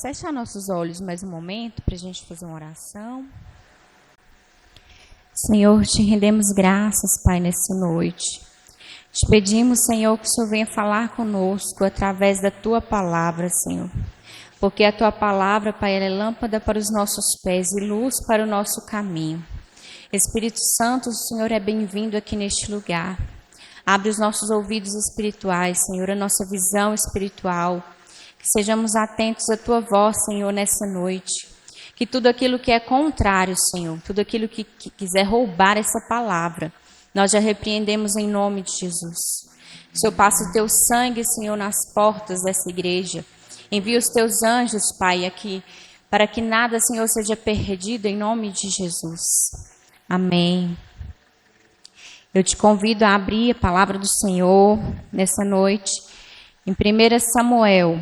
Fechar nossos olhos mais um momento para a gente fazer uma oração. Senhor, te rendemos graças, Pai, nessa noite. Te pedimos, Senhor, que o Senhor venha falar conosco através da Tua palavra, Senhor. Porque a Tua palavra, Pai, ela é lâmpada para os nossos pés e luz para o nosso caminho. Espírito Santo, o Senhor é bem-vindo aqui neste lugar. Abre os nossos ouvidos espirituais, Senhor, a nossa visão espiritual. Que sejamos atentos à Tua voz, Senhor, nessa noite. Que tudo aquilo que é contrário, Senhor, tudo aquilo que quiser roubar essa palavra, nós já repreendemos em nome de Jesus. Senhor, passa o Teu sangue, Senhor, nas portas dessa igreja. Envia os Teus anjos, Pai, aqui, para que nada, Senhor, seja perdido em nome de Jesus. Amém. Eu te convido a abrir a palavra do Senhor nessa noite, em 1 Samuel,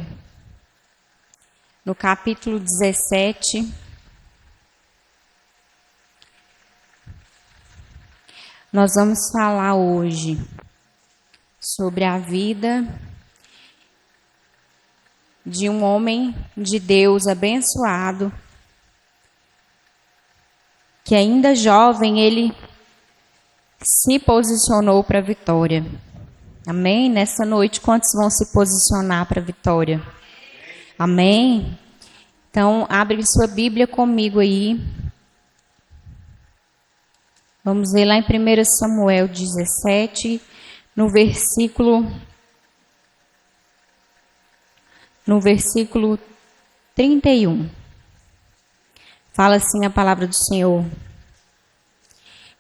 no capítulo 17, nós vamos falar hoje sobre a vida de um homem de Deus abençoado, que ainda jovem ele se posicionou para a vitória. Amém? Nessa noite, quantos vão se posicionar para a vitória? Amém? Então, abre sua Bíblia comigo aí. Vamos ver lá em 1 Samuel 17, no versículo 31. Fala assim a palavra do Senhor.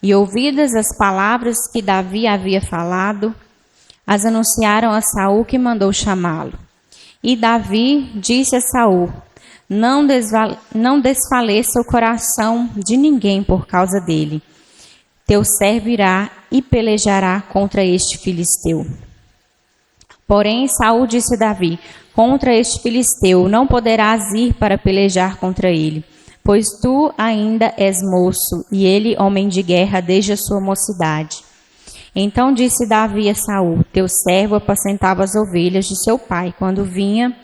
E ouvidas as palavras que Davi havia falado, as anunciaram a Saul, que mandou chamá-lo. E Davi disse a Saul: não desfaleça o coração de ninguém por causa dele. Teu servo irá e pelejará contra este filisteu. Porém, Saul disse a Davi: contra este filisteu não poderás ir para pelejar contra ele, pois tu ainda és moço, e ele homem de guerra desde a sua mocidade. Então disse Davi a Saul: teu servo apacentava as ovelhas de seu pai. Quando vinha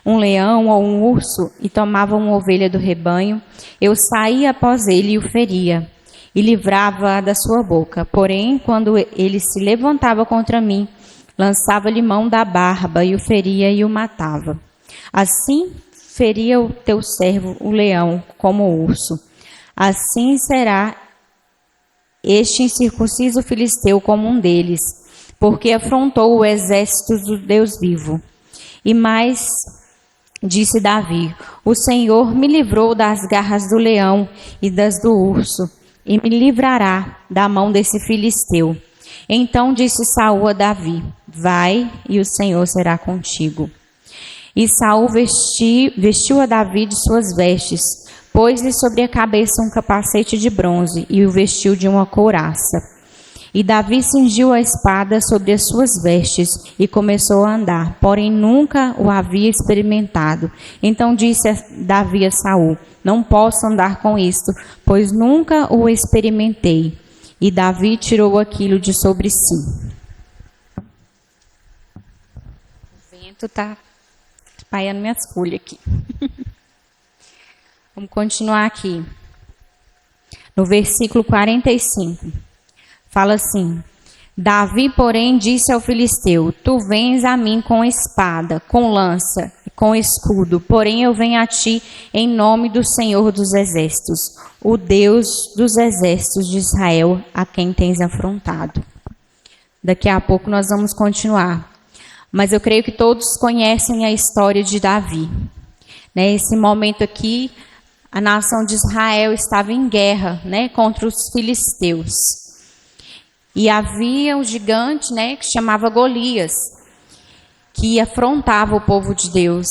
um leão ou um urso e tomava uma ovelha do rebanho, eu saía após ele e o feria, e livrava-a da sua boca. Porém, quando ele se levantava contra mim, lançava-lhe mão da barba e o feria e o matava. Assim feria o teu servo o leão como o urso. Assim será este incircunciso filisteu como um deles, porque afrontou o exército do Deus vivo. E mais, disse Davi: o Senhor me livrou das garras do leão e das do urso, e me livrará da mão desse filisteu. Então disse Saul a Davi: vai, e o Senhor será contigo. E Saul vestiu a Davi de suas vestes, pôs-lhe sobre a cabeça um capacete de bronze e o vestiu de uma couraça. E Davi cingiu a espada sobre as suas vestes e começou a andar, porém nunca o havia experimentado. Então disse Davi a Saul: não posso andar com isto, pois nunca o experimentei. E Davi tirou aquilo de sobre si. O vento está espalhando minhas folhas aqui. Vamos continuar aqui. No versículo 45. Fala assim: Davi, porém, disse ao filisteu: tu vens a mim com espada, com lança e com escudo, porém eu venho a ti em nome do Senhor dos exércitos, o Deus dos exércitos de Israel, a quem tens afrontado. Daqui a pouco nós vamos continuar. Mas eu creio que todos conhecem a história de Davi. Nesse momento aqui, a nação de Israel estava em guerra, contra os filisteus. E havia um gigante, que se chamava Golias, que afrontava o povo de Deus.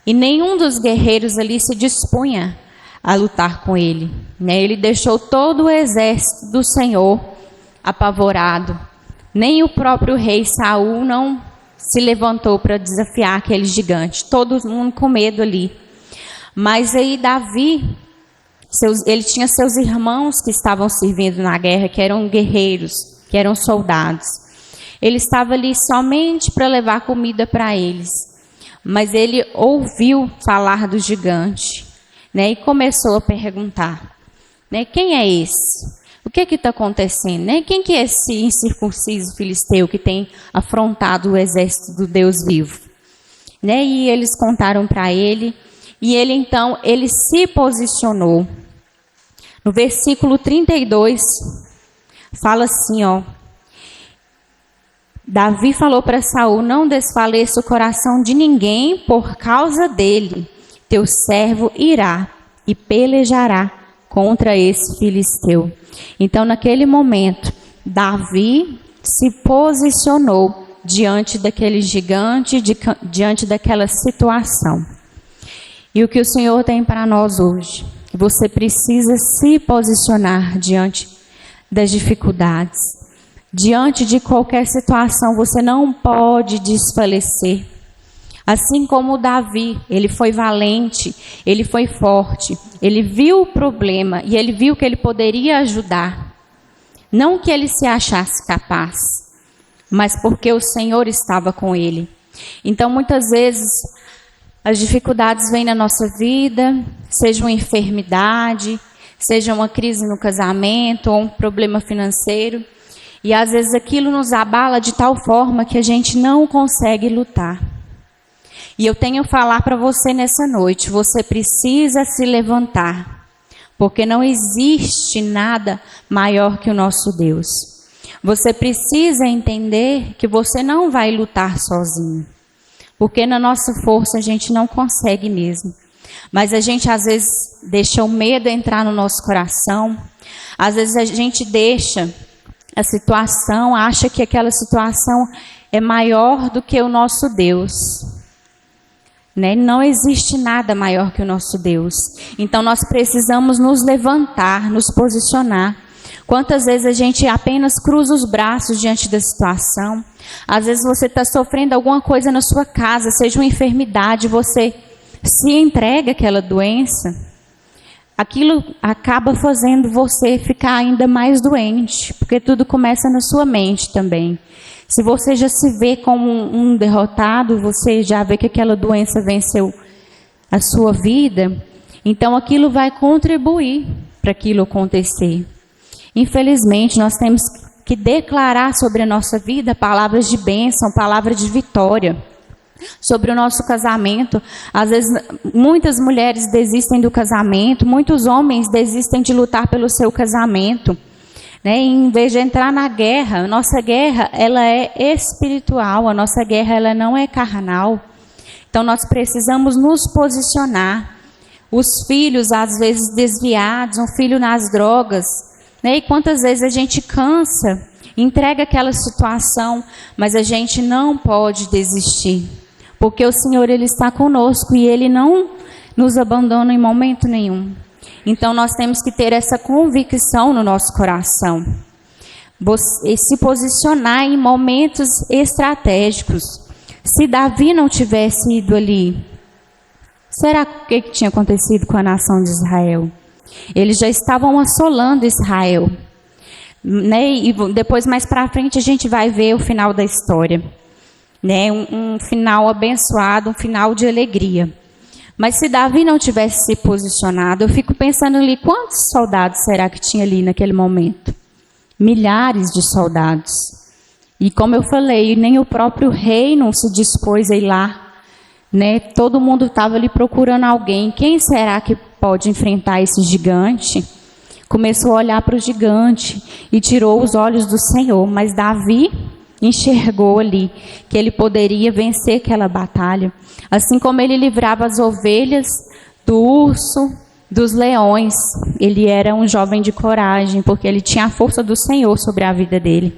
E nenhum dos guerreiros ali se dispunha a lutar com ele. Ele deixou todo o exército do Senhor apavorado. Nem o próprio rei Saul não se levantou para desafiar aquele gigante. Todo mundo com medo ali. Mas aí Davi, ele tinha seus irmãos que estavam servindo na guerra, que eram guerreiros, que eram soldados. Ele estava ali somente para levar comida para eles. mas ele ouviu falar do gigante, né, e começou a perguntar, né, quem é esse? O que está acontecendo? Né? Quem que é esse incircunciso filisteu que tem afrontado o exército do Deus vivo? Né? E eles contaram para ele, e ele então, ele se posicionou. No versículo 32, fala assim, ó. Davi falou para Saul: não desfaleça o coração de ninguém por causa dele. Teu servo irá e pelejará contra esse filisteu. Então, naquele momento, Davi se posicionou diante daquele gigante, diante daquela situação. E o que o Senhor tem para nós hoje? Você precisa se posicionar diante das dificuldades. Diante de qualquer situação, você não pode desfalecer. Assim como Davi, ele foi valente, ele foi forte, ele viu o problema e ele viu que ele poderia ajudar. Não que ele se achasse capaz, mas porque o Senhor estava com ele. Então, muitas vezes, as dificuldades vêm na nossa vida, seja uma enfermidade, seja uma crise no casamento ou um problema financeiro. E às vezes aquilo nos abala de tal forma que a gente não consegue lutar. E eu tenho a falar para você nessa noite, você precisa se levantar, porque não existe nada maior que o nosso Deus. Você precisa entender que você não vai lutar sozinho, porque na nossa força a gente não consegue mesmo. Mas a gente às vezes deixa o medo entrar no nosso coração, às vezes a gente deixa a situação, acha que aquela situação é maior do que o nosso Deus. Né? Não existe nada maior que o nosso Deus. Então nós precisamos nos levantar, nos posicionar. Quantas vezes a gente apenas cruza os braços diante da situação? Às vezes você está sofrendo alguma coisa na sua casa, seja uma enfermidade, você se entrega àquela doença. Aquilo acaba fazendo você ficar ainda mais doente, porque tudo começa na sua mente também. Se você já se vê como um derrotado, você já vê que aquela doença venceu a sua vida, então aquilo vai contribuir para aquilo acontecer. Infelizmente, nós temos que declarar sobre a nossa vida palavras de bênção, palavras de vitória. Sobre o nosso casamento, às vezes muitas mulheres desistem do casamento, muitos homens desistem de lutar pelo seu casamento. Né? Em vez de entrar na guerra, a nossa guerra ela é espiritual, a nossa guerra ela não é carnal. Então nós precisamos nos posicionar. Os filhos às vezes desviados, um filho nas drogas, né? E quantas vezes a gente cansa, entrega aquela situação, mas a gente não pode desistir, porque o Senhor ele está conosco e Ele não nos abandona em momento nenhum. Então nós temos que ter essa convicção no nosso coração. Se posicionar em momentos estratégicos. Se Davi não tivesse ido ali, será o que tinha acontecido com a nação de Israel? Eles já estavam assolando Israel. Né? E depois mais para frente a gente vai ver o final da história. Né? Um final abençoado, um final de alegria. Mas se Davi não tivesse se posicionado, eu fico pensando ali, quantos soldados será que tinha ali naquele momento? Milhares de soldados. E como eu falei, nem o próprio rei não se dispôs a ir lá. Né? Todo mundo estava ali procurando alguém. Quem será que pode enfrentar esse gigante? Começou a olhar para o gigante e tirou os olhos do Senhor. Mas Davi enxergou ali que ele poderia vencer aquela batalha. Assim como ele livrava as ovelhas do urso, dos leões. Ele era um jovem de coragem, porque ele tinha a força do Senhor sobre a vida dele.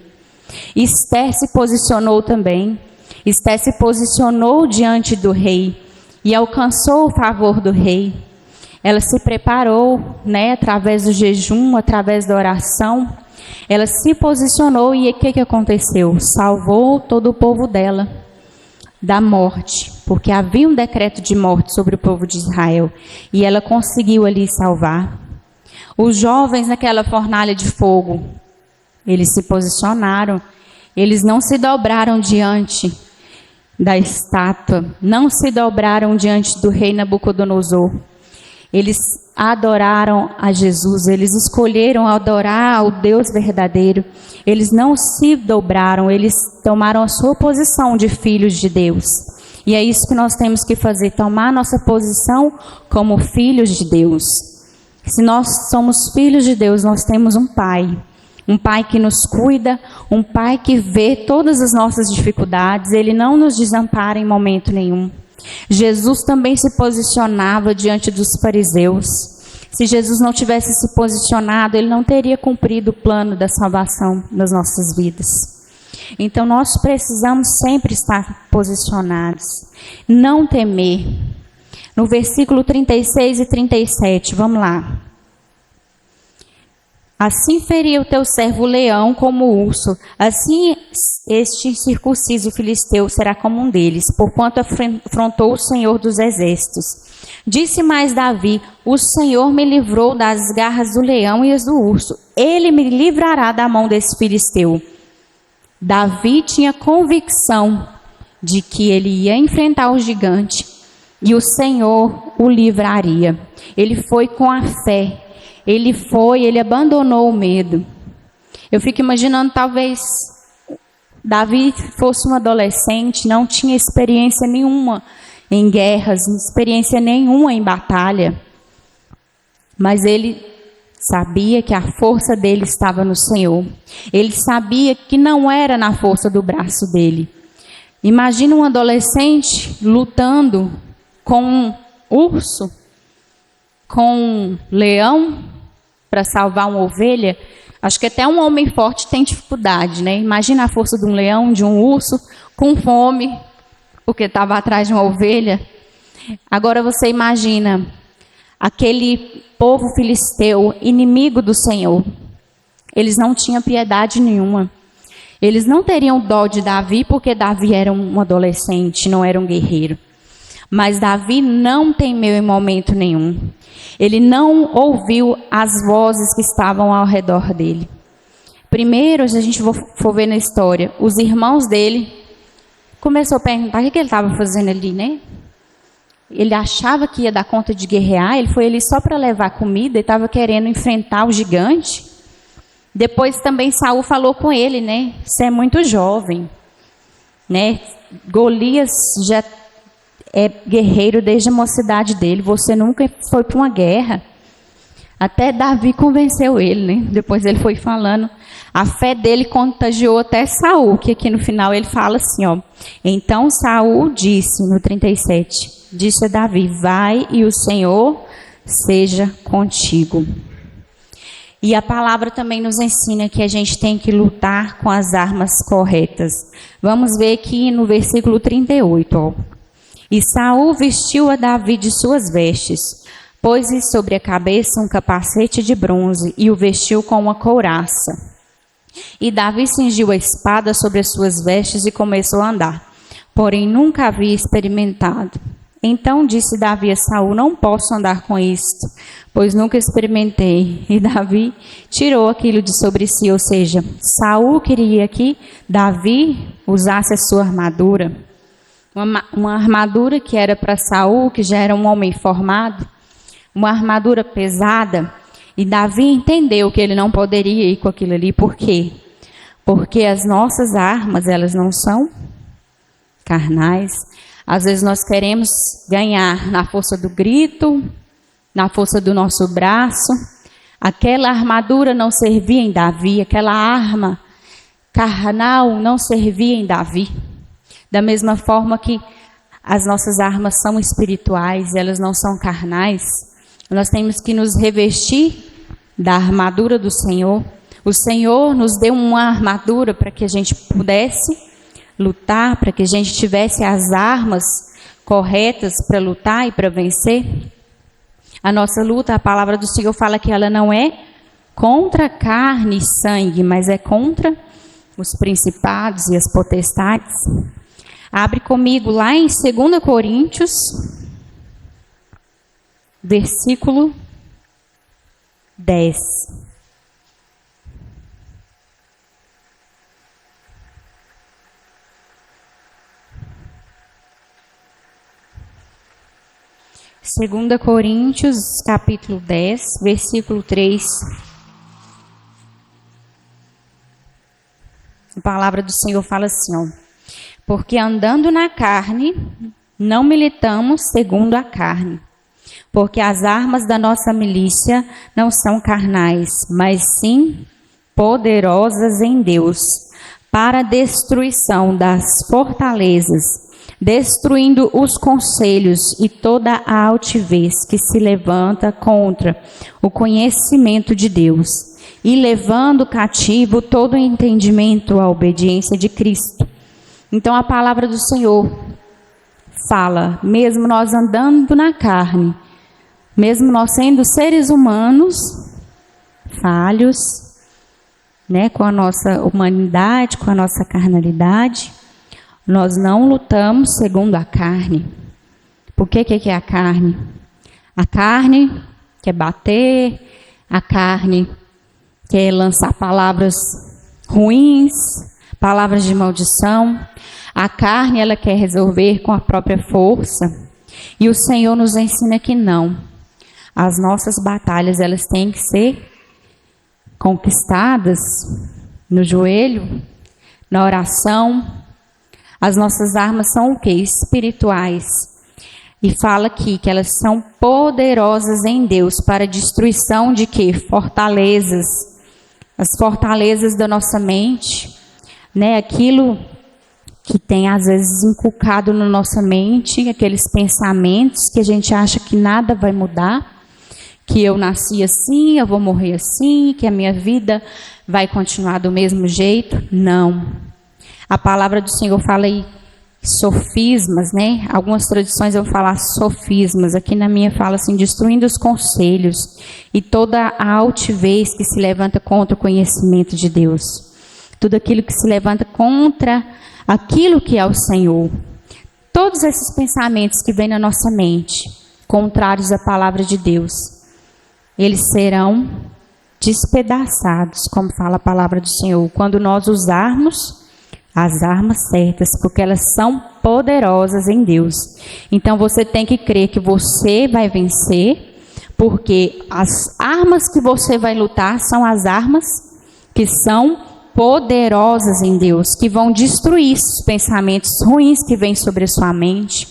Esther se posicionou também. Esther se posicionou diante do rei e alcançou o favor do rei. Ela se preparou, né, através do jejum, através da oração. Ela se posicionou e o que aconteceu? Salvou todo o povo dela da morte, porque havia um decreto de morte sobre o povo de Israel e ela conseguiu ali salvar. Os jovens naquela fornalha de fogo, eles se posicionaram, eles não se dobraram diante da estátua, não se dobraram diante do rei Nabucodonosor. Eles adoraram a Jesus, eles escolheram adorar ao Deus verdadeiro. Eles não se dobraram, eles tomaram a sua posição de filhos de Deus. E é isso que nós temos que fazer, tomar nossa posição como filhos de Deus. Se nós somos filhos de Deus, nós temos um Pai que nos cuida, um Pai que vê todas as nossas dificuldades, Ele não nos desampara em momento nenhum. Jesus também se posicionava diante dos fariseus. Se Jesus não tivesse se posicionado, Ele não teria cumprido o plano da salvação nas nossas vidas. Então nós precisamos sempre estar posicionados, não temer. No versículo 36 e 37, vamos lá. Assim feria o teu servo leão como o urso, assim este circunciso filisteu será como um deles, porquanto afrontou o Senhor dos exércitos. Disse mais Davi: o Senhor me livrou das garras do leão e as do urso, ele me livrará da mão desse filisteu. Davi tinha convicção de que ele ia enfrentar o gigante e o Senhor o livraria. Ele foi com a fé. Ele abandonou o medo. Eu fico imaginando, talvez, Davi fosse um adolescente, não tinha experiência nenhuma em guerras, experiência nenhuma em batalha. Mas ele sabia que a força dele estava no Senhor. Ele sabia que não era na força do braço dele. Imagina um adolescente lutando com um urso, com um leão, para salvar uma ovelha. Acho que até um homem forte tem dificuldade, né? Imagina a força de um leão, de um urso, com fome, porque estava atrás de uma ovelha. Agora você imagina aquele povo filisteu, inimigo do Senhor. Eles não tinham piedade nenhuma. Eles não teriam dó de Davi, porque Davi era um adolescente, não era um guerreiro. Mas Davi não temeu em momento nenhum. Ele não ouviu as vozes que estavam ao redor dele. Primeiro, se a gente for ver na história, os irmãos dele começaram a perguntar o que ele estava fazendo ali, né? Ele achava que ia dar conta de guerrear, ele foi ali só para levar comida e estava querendo enfrentar o gigante. Depois também Saul falou com ele, né? Você é muito jovem, né? Golias já é guerreiro desde a mocidade dele, você nunca foi para uma guerra. Até Davi convenceu ele, né? Depois ele foi falando. A fé dele contagiou até Saul, que aqui no final ele fala assim, ó. Então Saul disse, no 37, disse a Davi: vai e o Senhor seja contigo. E a palavra também nos ensina que a gente tem que lutar com as armas corretas. Vamos ver aqui no versículo 38, ó. E Saul vestiu a Davi de suas vestes, pôs-lhe sobre a cabeça um capacete de bronze e o vestiu com uma couraça. E Davi cingiu a espada sobre as suas vestes e começou a andar, porém nunca havia experimentado. Então disse Davi a Saul: não posso andar com isto, pois nunca experimentei. E Davi tirou aquilo de sobre si, ou seja, Saul queria que Davi usasse a sua armadura. Uma armadura que era para Saul, que já era um homem formado, uma armadura pesada, e Davi entendeu que ele não poderia ir com aquilo ali. Por quê? Porque as nossas armas, elas não são carnais. Às vezes nós queremos ganhar na força do grito, na força do nosso braço. Aquela armadura não servia em Davi, aquela arma carnal não servia em Davi. Da mesma forma que as nossas armas são espirituais, elas não são carnais, nós temos que nos revestir da armadura do Senhor. O Senhor nos deu uma armadura para que a gente pudesse lutar, para que a gente tivesse as armas corretas para lutar e para vencer. A nossa luta, a palavra do Senhor fala que ela não é contra carne e sangue, mas é contra os principados e as potestades. Abre comigo lá em 2 Coríntios, versículo 10. 2 Coríntios, capítulo 10, versículo 3. A palavra do Senhor fala assim, ó: porque andando na carne, não militamos segundo a carne. Porque as armas da nossa milícia não são carnais, mas sim poderosas em Deus, para a destruição das fortalezas, destruindo os conselhos e toda a altivez que se levanta contra o conhecimento de Deus, e levando cativo todo o entendimento à obediência de Cristo. Então a palavra do Senhor fala, mesmo nós andando na carne, mesmo nós sendo seres humanos, falhos, né, com a nossa humanidade, com a nossa carnalidade, nós não lutamos segundo a carne. Por que é a carne? A carne quer bater, a carne quer lançar palavras ruins, palavras de maldição. A carne, ela quer resolver com a própria força. E o Senhor nos ensina que não. As nossas batalhas, elas têm que ser conquistadas no joelho, na oração. As nossas armas são o quê? Espirituais. E fala aqui que elas são poderosas em Deus para a destruição de quê? Fortalezas. As fortalezas da nossa mente, né? Aquilo que tem às vezes inculcado na nossa mente, aqueles pensamentos que a gente acha que nada vai mudar, que eu nasci assim, eu vou morrer assim, que a minha vida vai continuar do mesmo jeito. Não. A palavra do Senhor fala aí sofismas, né? Algumas tradições vão falar sofismas. Aqui na minha fala assim, destruindo os conselhos e toda a altivez que se levanta contra o conhecimento de Deus. Tudo aquilo que se levanta contra aquilo que é o Senhor. Todos esses pensamentos que vêm na nossa mente, contrários à palavra de Deus, eles serão despedaçados, como fala a palavra do Senhor, quando nós usarmos as armas certas, porque elas são poderosas em Deus. Então você tem que crer que você vai vencer, porque as armas que você vai lutar são as armas que são poderosas em Deus, que vão destruir os pensamentos ruins que vêm sobre a sua mente,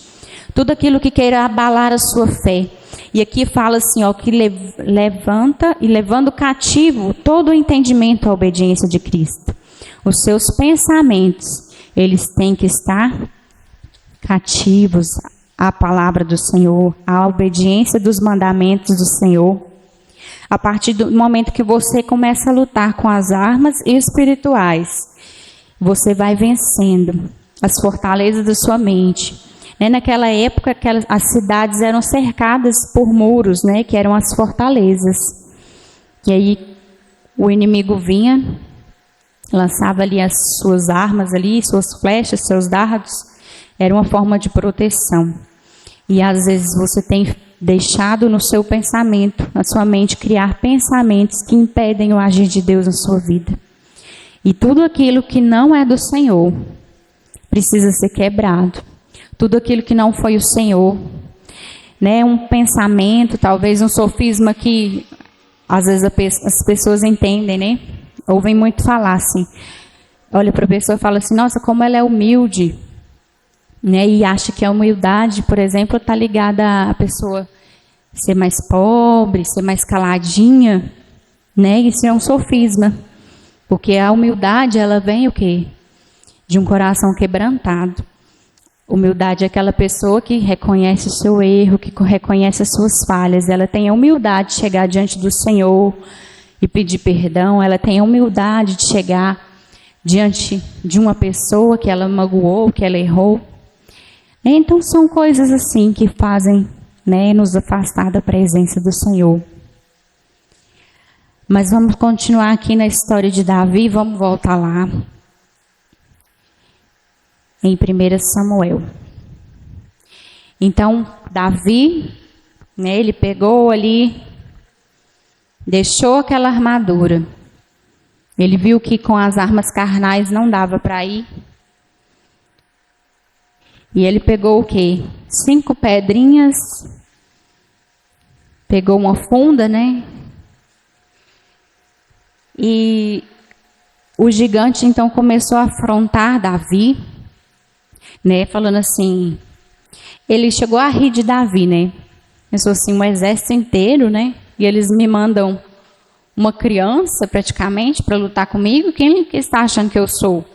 tudo aquilo que queira abalar a sua fé. E aqui fala assim, ó, que levanta e levando cativo todo o entendimento à obediência de Cristo. Os seus pensamentos, eles têm que estar cativos à palavra do Senhor, à obediência dos mandamentos do Senhor. A partir do momento que você começa a lutar com as armas espirituais, você vai vencendo as fortalezas da sua mente. Naquela época, as cidades eram cercadas por muros, né, que eram as fortalezas. E aí o inimigo vinha, lançava ali as suas armas, ali, suas flechas, seus dardos. Era uma forma de proteção. E às vezes você tem deixado no seu pensamento, na sua mente, criar pensamentos que impedem o agir de Deus na sua vida. E tudo aquilo que não é do Senhor precisa ser quebrado. Tudo aquilo que não foi o Senhor, né? Um pensamento, talvez um sofisma que às vezes as pessoas entendem, né? Ouvem muito falar assim. Olha para a pessoa e fala assim, nossa, como ela é humilde, né? E acha que a humildade, por exemplo, está ligada a pessoa ser mais pobre, ser mais caladinha, né? Isso é um sofisma, porque a humildade, ela vem o quê? De um coração quebrantado. Humildade é aquela pessoa que reconhece o seu erro, que reconhece as suas falhas. Ela tem a humildade de chegar diante do Senhor e pedir perdão. Ela tem a humildade de chegar diante de uma pessoa que ela magoou, que ela errou. Então são coisas assim que fazem, né, nos afastar da presença do Senhor. Mas vamos continuar aqui na história de Davi, vamos voltar lá. Em 1 Samuel. Então, Davi, né, ele pegou ali, deixou aquela armadura. Ele viu que com as armas carnais não dava para ir. E ele pegou o quê? 5 pedrinhas pegou uma funda, né? E o gigante então começou a afrontar Davi, né? Falando assim, ele chegou a rir de Davi, né? Pensou assim, um exército inteiro, né? E eles me mandam uma criança praticamente para lutar comigo. Quem que está achando que eu sou?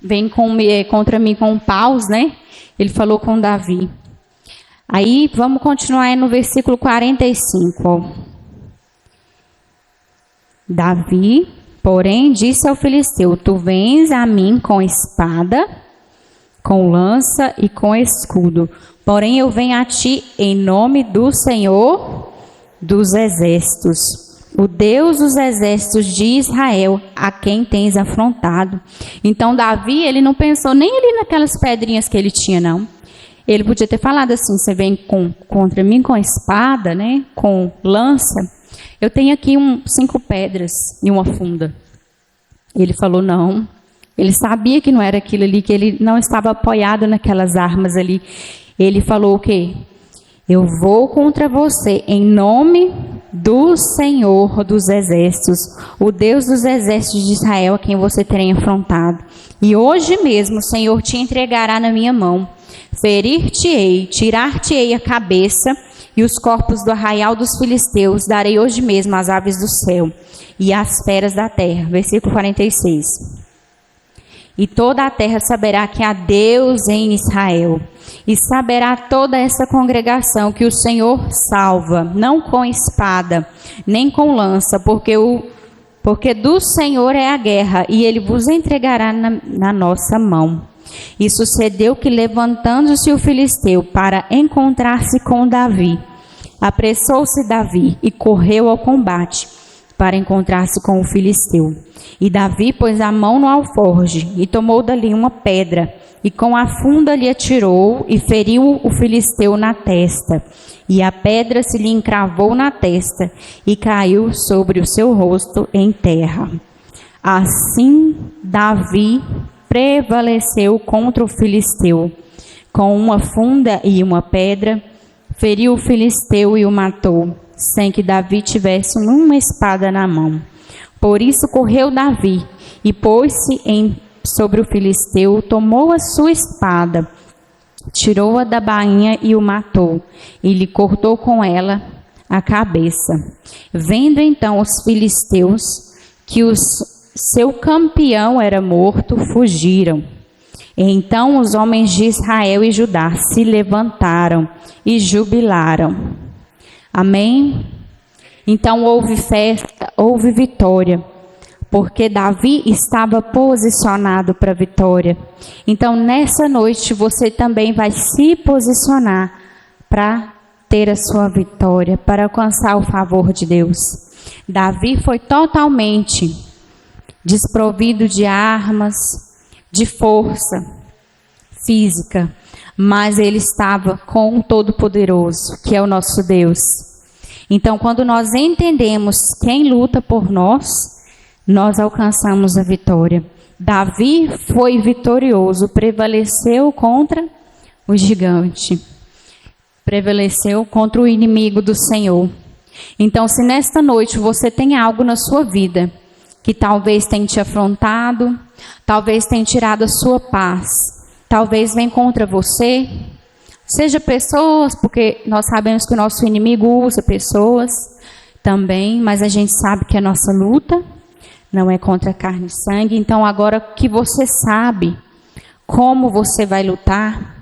Vem contra mim com paus, né? Ele falou com Davi. Aí vamos continuar aí no versículo 45. Ó. Davi, porém, disse ao filisteu: tu vens a mim com espada, com lança e com escudo. Porém, eu venho a ti em nome do Senhor dos exércitos, o Deus dos exércitos de Israel, a quem tens afrontado. Então, Davi, ele não pensou nem ali naquelas pedrinhas que ele tinha, não. Ele podia ter falado assim, você vem contra mim com espada, né, com lança. Eu tenho aqui 5 pedras e uma funda. Ele falou não. Ele sabia que não era aquilo ali, que ele não estava apoiado naquelas armas ali. Ele falou o quê? Eu vou contra você em nome do Senhor dos exércitos, o Deus dos exércitos de Israel, a quem você tem afrontado. E hoje mesmo o Senhor te entregará na minha mão. Ferir-te-ei, tirar-te-ei a cabeça e os corpos do arraial dos filisteus darei hoje mesmo às aves do céu e às feras da terra. Versículo 46. E toda a terra saberá que há Deus em Israel. E saberá toda essa congregação que o Senhor salva, não com espada, nem com lança, porque do Senhor é a guerra, e ele vos entregará na nossa mão. E sucedeu que, levantando-se o filisteu para encontrar-se com Davi, apressou-se Davi e correu ao combate para encontrar-se com o filisteu. E Davi pôs a mão no alforje e tomou dali uma pedra, e com a funda lhe atirou e feriu o filisteu na testa. E a pedra se lhe encravou na testa e caiu sobre o seu rosto em terra. Assim Davi prevaleceu contra o filisteu. Com uma funda e uma pedra, feriu o filisteu e o matou, sem que Davi tivesse uma espada na mão. Por isso correu Davi e pôs-se sobre o filisteu, tomou a sua espada, tirou-a da bainha e o matou, e lhe cortou com ela a cabeça. Vendo então os filisteus que seu campeão era morto, fugiram. Então os homens de Israel e Judá se levantaram e jubilaram. Amém? Então houve festa, houve vitória, porque Davi estava posicionado para a vitória. Então nessa noite você também vai se posicionar para ter a sua vitória, para alcançar o favor de Deus. Davi foi totalmente desprovido de armas, de força física, mas ele estava com o Todo-Poderoso, que é o nosso Deus. Então, quando nós entendemos quem luta por nós, nós alcançamos a vitória. Davi foi vitorioso, prevaleceu contra o gigante, prevaleceu contra o inimigo do Senhor. Então, se nesta noite você tem algo na sua vida que talvez tenha te afrontado, talvez tenha tirado a sua paz, talvez venha contra você, seja pessoas, porque nós sabemos que o nosso inimigo usa pessoas também, mas a gente sabe que a nossa luta não é contra carne e sangue. Então agora que você sabe como você vai lutar,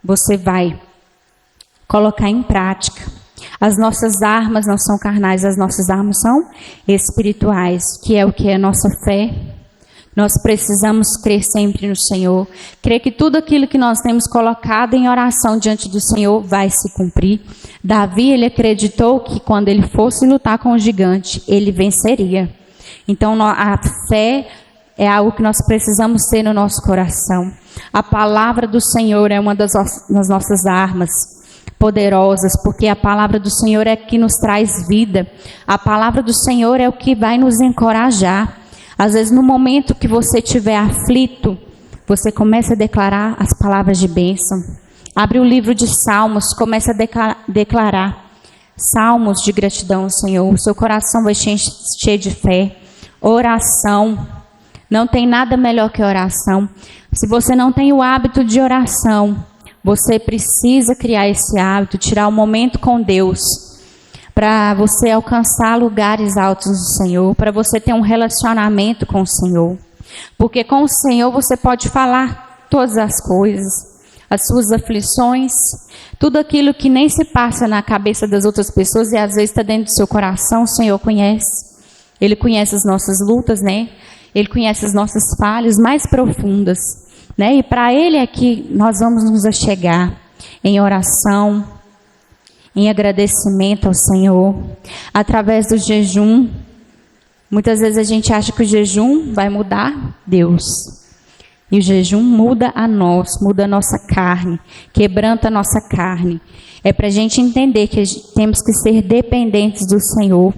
você vai colocar em prática. As nossas armas não são carnais, as nossas armas são espirituais, que é o que é a nossa fé. Nós precisamos crer sempre no Senhor, crer que tudo aquilo que nós temos colocado em oração diante do Senhor vai se cumprir. Davi, ele acreditou que quando ele fosse lutar com o gigante, ele venceria. Então a fé é algo que nós precisamos ter no nosso coração. A palavra do Senhor é uma das nossas armas poderosas, porque a palavra do Senhor é que nos traz vida. A palavra do Senhor é o que vai nos encorajar. Às vezes, no momento que você estiver aflito, você começa a declarar as palavras de bênção. Abre o livro de Salmos, começa a declarar salmos de gratidão, Senhor. O seu coração vai se encher de fé. Oração. Não tem nada melhor que oração. Se você não tem o hábito de oração, você precisa criar esse hábito, tirar um momento com Deus, para você alcançar lugares altos do Senhor, para você ter um relacionamento com o Senhor. Porque com o Senhor você pode falar todas as coisas, as suas aflições, tudo aquilo que nem se passa na cabeça das outras pessoas e às vezes está dentro do seu coração, o Senhor conhece. Ele conhece as nossas lutas, né? Ele conhece as nossas falhas mais profundas, né? E para Ele é que nós vamos nos achegar em oração, em agradecimento ao Senhor, através do jejum. Muitas vezes a gente acha que o jejum vai mudar Deus. E o jejum muda a nós, muda a nossa carne, quebranta a nossa carne. É para a gente entender que temos que ser dependentes do Senhor.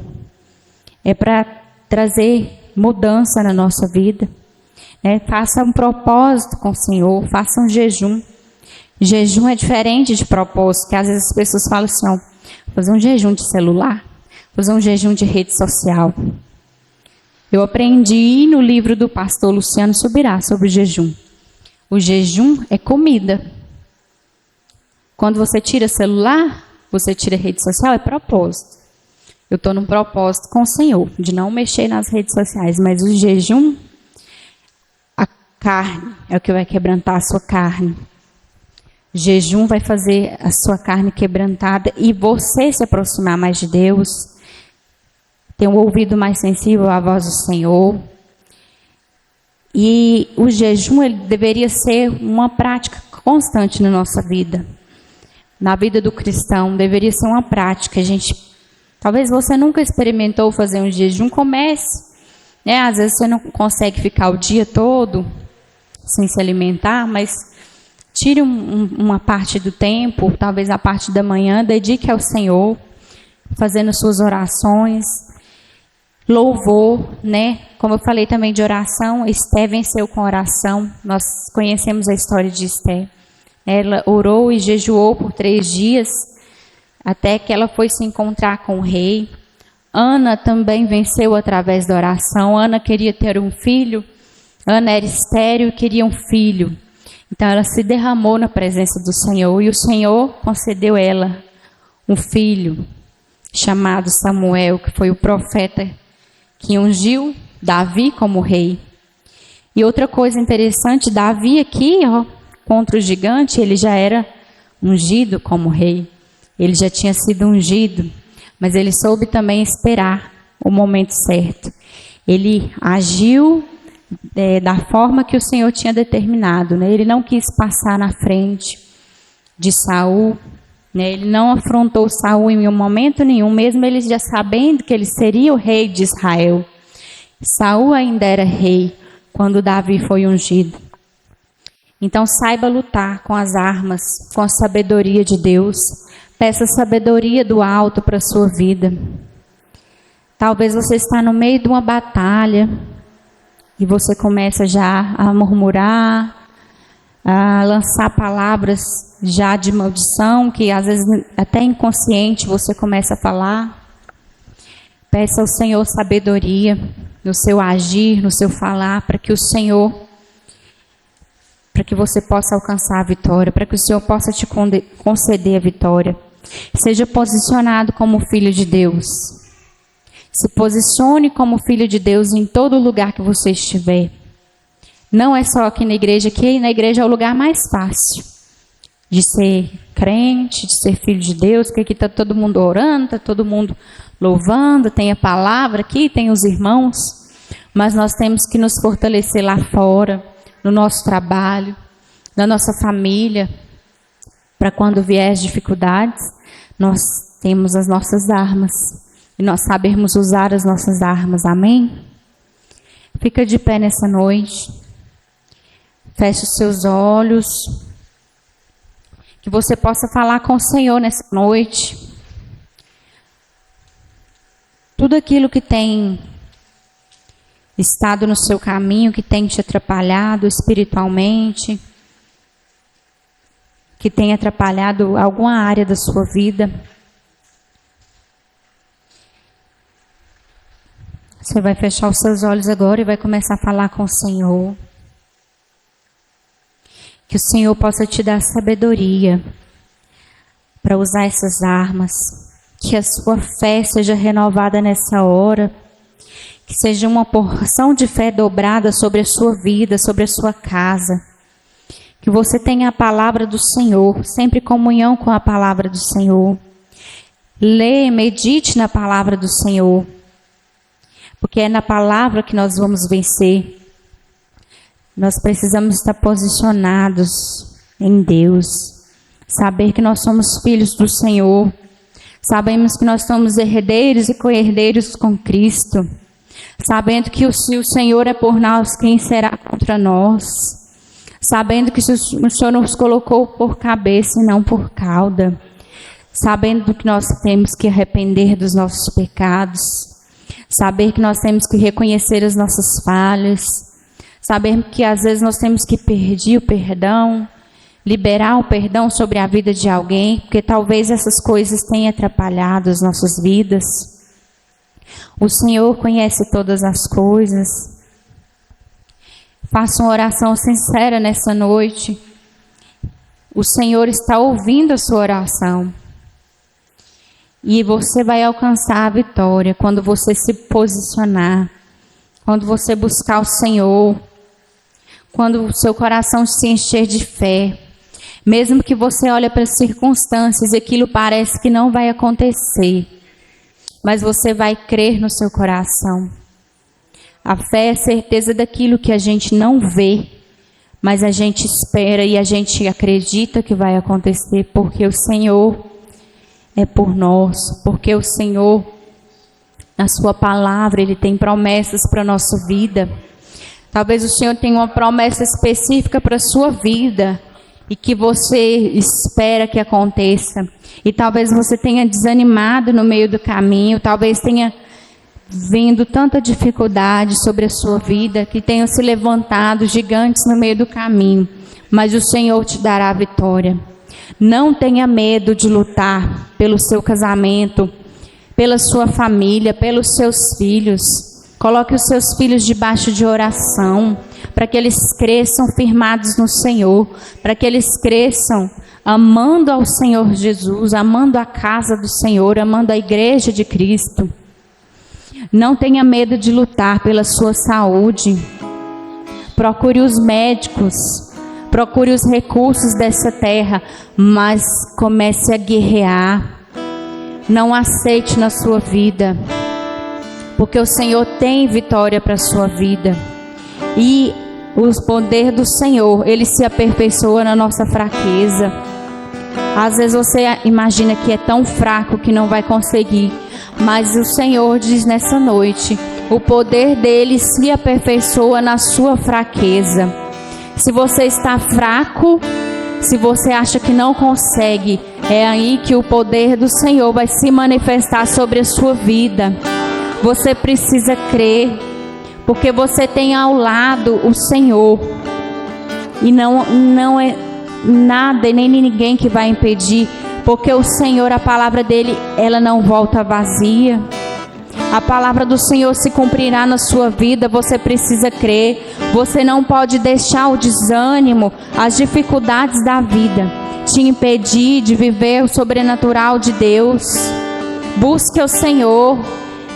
É para trazer mudança na nossa vida. Faça um propósito com o Senhor, faça um jejum. Jejum é diferente de propósito, que às vezes as pessoas falam assim, ó, fazer um jejum de celular, fazer um jejum de rede social. Eu aprendi no livro do pastor Luciano Subirá sobre o jejum. O jejum é comida. Quando você tira celular, você tira rede social, é propósito. Eu estou num propósito com o Senhor, de não mexer nas redes sociais, mas o jejum, a carne, é o que vai quebrantar a sua carne. O jejum vai fazer a sua carne quebrantada e você se aproximar mais de Deus, ter um ouvido mais sensível à voz do Senhor. E o jejum ele deveria ser uma prática constante na nossa vida. Na vida do cristão, deveria ser uma prática. Talvez você nunca experimentou fazer um jejum, comece. Às vezes você não consegue ficar o dia todo sem se alimentar, mas tire uma parte do tempo, talvez a parte da manhã, dedique ao Senhor, fazendo suas orações, louvor, Como eu falei também de oração, Esté venceu com oração. Nós conhecemos a história de Esté. Ela orou e jejuou por 3 dias, até que ela foi se encontrar com o rei. Ana também venceu através da oração. Ana queria ter um filho. Ana era estéril e queria um filho. Então ela se derramou na presença do Senhor. E o Senhor concedeu a ela um filho chamado Samuel, que foi o profeta que ungiu Davi como rei. E outra coisa interessante, Davi aqui, contra o gigante, ele já era ungido como rei. Ele já tinha sido ungido, mas ele soube também esperar o momento certo. Ele agiu da forma que o Senhor tinha determinado. Ele não quis passar na frente de Saul. Ele não afrontou Saul em momento nenhum, mesmo ele já sabendo que ele seria o rei de Israel. Saul ainda era rei quando Davi foi ungido. Então saiba lutar com as armas, com a sabedoria de Deus. Peça sabedoria do alto para a sua vida. Talvez você está no meio de uma batalha e você começa já a murmurar, a lançar palavras já de maldição, que às vezes até inconsciente você começa a falar. Peça ao Senhor sabedoria no seu agir, no seu falar, para que você possa alcançar a vitória, para que o Senhor possa te conceder a vitória. Seja posicionado como filho de Deus. Se posicione como filho de Deus em todo lugar que você estiver. Não é só aqui na igreja é o lugar mais fácil de ser crente, de ser filho de Deus, porque aqui está todo mundo orando, está todo mundo louvando, tem a palavra aqui, tem os irmãos, mas nós temos que nos fortalecer lá fora, no nosso trabalho, na nossa família, para quando vier as dificuldades, nós temos as nossas armas e nós sabermos usar as nossas armas, amém? Fica de pé nessa noite, feche os seus olhos, que você possa falar com o Senhor nessa noite. Tudo aquilo que tem estado no seu caminho, que tem te atrapalhado espiritualmente, que tem atrapalhado alguma área da sua vida, Você vai fechar os seus olhos agora e vai começar a falar com o Senhor. Que o Senhor possa te dar sabedoria para usar essas armas. Que a sua fé seja renovada nessa hora. Que seja uma porção de fé dobrada sobre a sua vida, sobre a sua casa. Que você tenha a palavra do Senhor, sempre em comunhão com a palavra do Senhor. Lê, medite na palavra do Senhor. Porque é na palavra que nós vamos vencer. Nós precisamos estar posicionados em Deus. Saber que nós somos filhos do Senhor. Sabemos que nós somos herdeiros e co-herdeiros com Cristo. Sabendo que se o Senhor é por nós, quem será contra nós? Sabendo que o Senhor nos colocou por cabeça e não por cauda. Sabendo que nós temos que arrepender dos nossos pecados. Saber que nós temos que reconhecer as nossas falhas. Saber que às vezes nós temos que pedir o perdão. Liberar o perdão sobre a vida de alguém. Porque talvez essas coisas tenham atrapalhado as nossas vidas. O Senhor conhece todas as coisas. Faça uma oração sincera nessa noite. O Senhor está ouvindo a sua oração. E você vai alcançar a vitória quando você se posicionar. Quando você buscar o Senhor. Quando o seu coração se encher de fé. Mesmo que você olhe para as circunstâncias e aquilo parece que não vai acontecer. Mas você vai crer no seu coração. A fé é a certeza daquilo que a gente não vê, mas a gente espera e a gente acredita que vai acontecer, porque o Senhor é por nós, porque o Senhor, na sua palavra, Ele tem promessas para a nossa vida. Talvez o Senhor tenha uma promessa específica para a sua vida, e que você espera que aconteça. E talvez você tenha desanimado no meio do caminho, talvez tenha vindo tanta dificuldade sobre a sua vida, que tenham se levantado gigantes no meio do caminho, mas o Senhor te dará a vitória. Não tenha medo de lutar pelo seu casamento, pela sua família, pelos seus filhos. Coloque os seus filhos debaixo de oração, para que eles cresçam firmados no Senhor, para que eles cresçam amando ao Senhor Jesus, amando a casa do Senhor, amando a igreja de Cristo. Não tenha medo de lutar pela sua saúde. Procure os médicos, procure os recursos dessa terra, mas comece a guerrear. Não aceite na sua vida, porque o Senhor tem vitória para a sua vida. E o poder do Senhor, Ele se aperfeiçoa na nossa fraqueza. Às vezes você imagina que é tão fraco que não vai conseguir, mas o Senhor diz nessa noite, o poder dele se aperfeiçoa na sua fraqueza. Se você está fraco, se você acha que não consegue, é aí que o poder do Senhor vai se manifestar sobre a sua vida. Você precisa crer, porque você tem ao lado o Senhor. E não é nada e nem ninguém que vai impedir, porque o Senhor, a palavra dele, ela não volta vazia. A palavra do Senhor se cumprirá na sua vida. Você precisa crer. Você não pode deixar o desânimo, as dificuldades da vida te impedir de viver o sobrenatural de Deus. Busque o Senhor.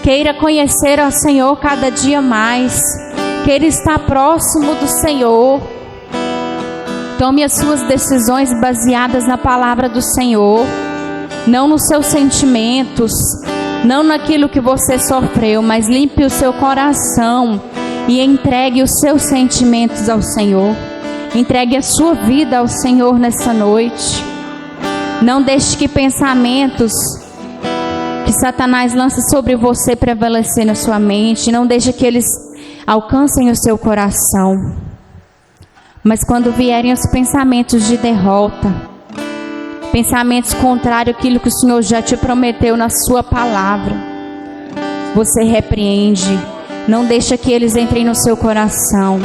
Queira conhecer ao Senhor cada dia mais. Queira estar próximo do Senhor. Tome as suas decisões baseadas na palavra do Senhor. Não nos seus sentimentos. Não naquilo que você sofreu. Mas limpe o seu coração. E entregue os seus sentimentos ao Senhor. Entregue a sua vida ao Senhor nessa noite. Não deixe que pensamentos que Satanás lança sobre você prevalecer na sua mente. Não deixe que eles alcancem o seu coração. Mas quando vierem os pensamentos de derrota, pensamentos contrários àquilo que o Senhor já te prometeu na sua palavra, você repreende. Não deixa que eles entrem no seu coração,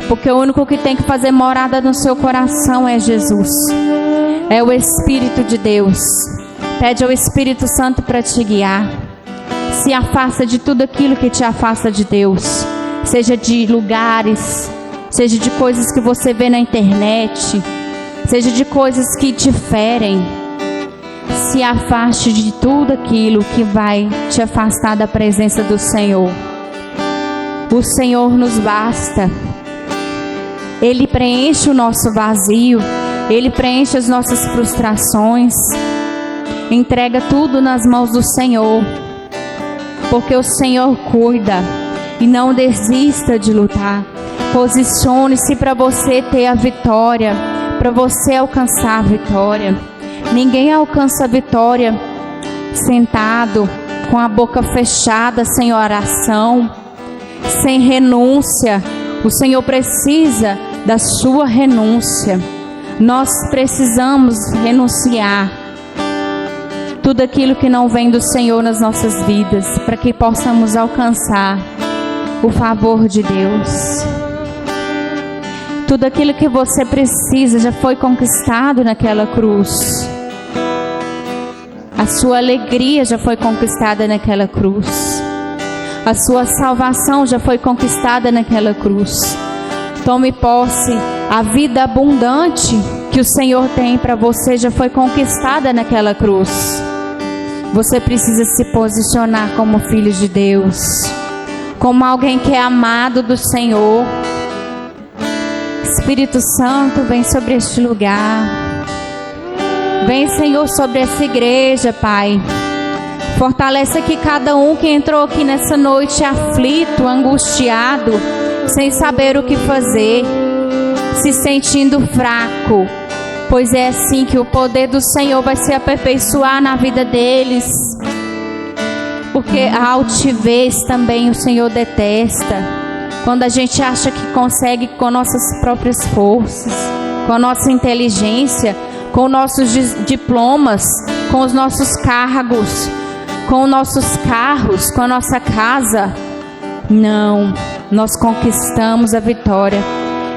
porque o único que tem que fazer morada no seu coração é Jesus, é o Espírito de Deus. Pede ao Espírito Santo para te guiar. Se afasta de tudo aquilo que te afasta de Deus. Seja de lugares, seja de coisas que você vê na internet, seja de coisas que te ferem. Se afaste de tudo aquilo que vai te afastar da presença do Senhor. O Senhor nos basta. Ele preenche o nosso vazio. Ele preenche as nossas frustrações. Entrega tudo nas mãos do Senhor. Porque o Senhor cuida. E não desista de lutar. Posicione-se para você ter a vitória. Para você alcançar a vitória. Ninguém alcança a vitória sentado, com a boca fechada, sem oração, sem renúncia. O Senhor precisa da sua renúncia. Nós precisamos renunciar tudo aquilo que não vem do Senhor nas nossas vidas, para que possamos alcançar o favor de Deus. Tudo aquilo que você precisa já foi conquistado naquela cruz. A sua alegria já foi conquistada naquela cruz. A sua salvação já foi conquistada naquela cruz. Tome posse. A vida abundante que o Senhor tem para você já foi conquistada naquela cruz. Você precisa se posicionar como filho de Deus, como alguém que é amado do Senhor. Espírito Santo, vem sobre este lugar. Vem, Senhor, sobre essa igreja, Pai. Fortalece aqui cada um que entrou aqui nessa noite aflito, angustiado, sem saber o que fazer, se sentindo fraco. Pois é assim que o poder do Senhor vai se aperfeiçoar na vida deles. Porque a altivez também o Senhor detesta. Quando a gente acha que consegue com nossas próprias forças, com a nossa inteligência, com nossos diplomas, com os nossos cargos, com nossos carros, com a nossa casa. Não, nós conquistamos a vitória.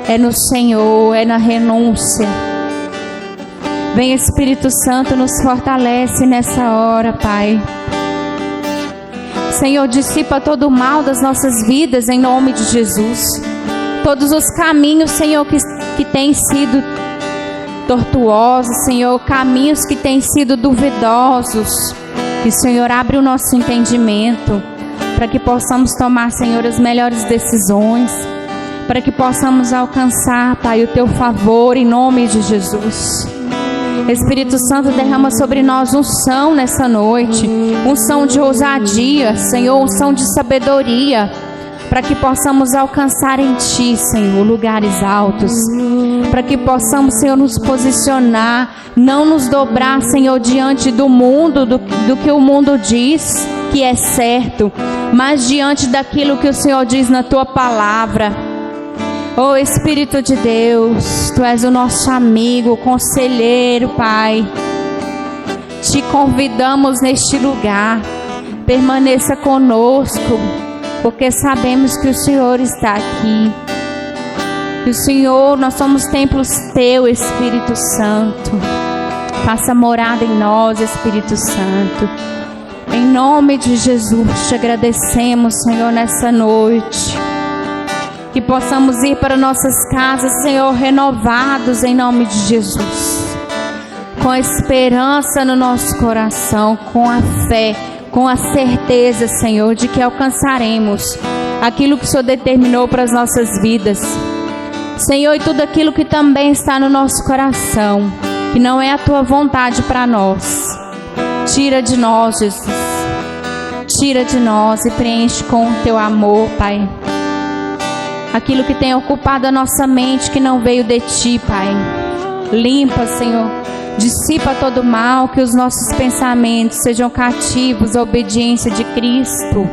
É no Senhor, é na renúncia. Vem, Espírito Santo, nos fortalece nessa hora, Pai. Senhor, dissipa todo o mal das nossas vidas em nome de Jesus. Todos os caminhos, Senhor, que têm sido tortuosos, Senhor, caminhos que têm sido duvidosos. Que, Senhor, abre o nosso entendimento para que possamos tomar, Senhor, as melhores decisões, para que possamos alcançar, Pai, o Teu favor em nome de Jesus. Espírito Santo, derrama sobre nós unção nessa noite, unção de ousadia, Senhor, unção de sabedoria, para que possamos alcançar em Ti, Senhor, lugares altos, para que possamos, Senhor, nos posicionar, não nos dobrar, Senhor, diante do mundo, do que o mundo diz que é certo, mas diante daquilo que o Senhor diz na Tua palavra. Oh Espírito de Deus, Tu és o nosso amigo, conselheiro, Pai. Te convidamos neste lugar, permaneça conosco, porque sabemos que o Senhor está aqui. Que o Senhor, nós somos templos Teu, Espírito Santo. Faça morada em nós, Espírito Santo. Em nome de Jesus, te agradecemos, Senhor, nessa noite. Que possamos ir para nossas casas, Senhor, renovados em nome de Jesus. Com a esperança no nosso coração, com a fé, com a certeza, Senhor, de que alcançaremos aquilo que o Senhor determinou para as nossas vidas. Senhor, e tudo aquilo que também está no nosso coração, que não é a Tua vontade para nós. Tira de nós, Jesus. Tira de nós e preenche com o Teu amor, Pai. Aquilo que tem ocupado a nossa mente, que não veio de Ti, Pai. Limpa, Senhor. Dissipa todo o mal, que os nossos pensamentos sejam cativos à obediência de Cristo.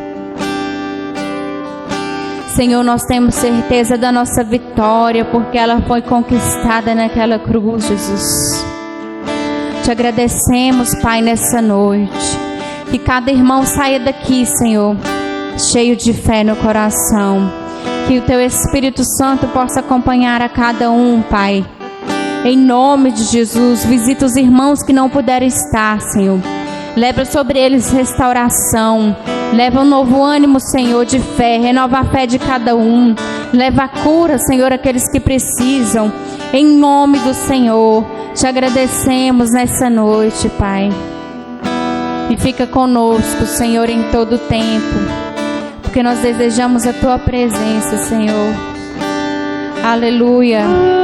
Senhor, nós temos certeza da nossa vitória, porque ela foi conquistada naquela cruz, Jesus. Te agradecemos, Pai, nessa noite. Que cada irmão saia daqui, Senhor, cheio de fé no coração. Que o Teu Espírito Santo possa acompanhar a cada um, Pai. Em nome de Jesus, visita os irmãos que não puderam estar, Senhor. Leva sobre eles restauração. Leva um novo ânimo, Senhor, de fé. Renova a fé de cada um. Leva a cura, Senhor, àqueles que precisam. Em nome do Senhor, te agradecemos nessa noite, Pai. E fica conosco, Senhor, em todo o tempo, porque nós desejamos a Tua presença, Senhor. Aleluia.